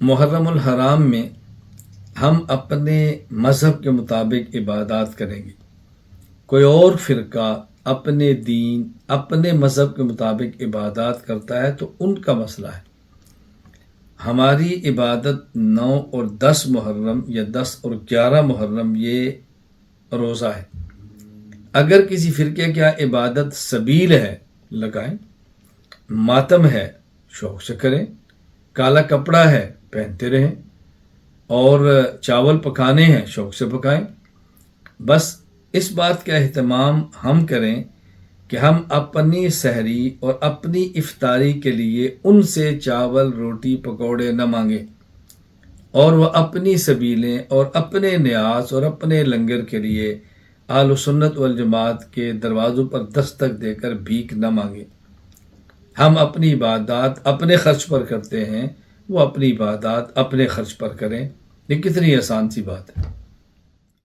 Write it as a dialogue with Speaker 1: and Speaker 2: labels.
Speaker 1: محرم الحرام میں ہم اپنے مذہب کے مطابق عبادات کریں گے. کوئی اور فرقہ اپنے دین اپنے مذہب کے مطابق عبادات کرتا ہے تو ان کا مسئلہ ہے. ہماری عبادت 9 اور 10 محرم یا 10 اور 11 محرم یہ روزہ ہے. اگر کسی فرقے کیا عبادت سبیل ہے لگائیں، ماتم ہے شوق سے کریں، کالا کپڑا ہے پہنتے رہیں، اور چاول پکانے ہیں شوق سے پکائیں. بس اس بات کا اہتمام ہم کریں کہ ہم اپنی سحری اور اپنی افطاری کے لیے ان سے چاول روٹی پکوڑے نہ مانگیں، اور وہ اپنی سبیلیں اور اپنے نیاز اور اپنے لنگر کے لیے اہل سنت والجماعت کے دروازوں پر دستک دے کر بھیک نہ مانگیں. ہم اپنی عبادات اپنے خرچ پر کرتے ہیں، وہ اپنی عبادات اپنے خرچ پر کریں. یہ کتنی آسان سی بات ہے.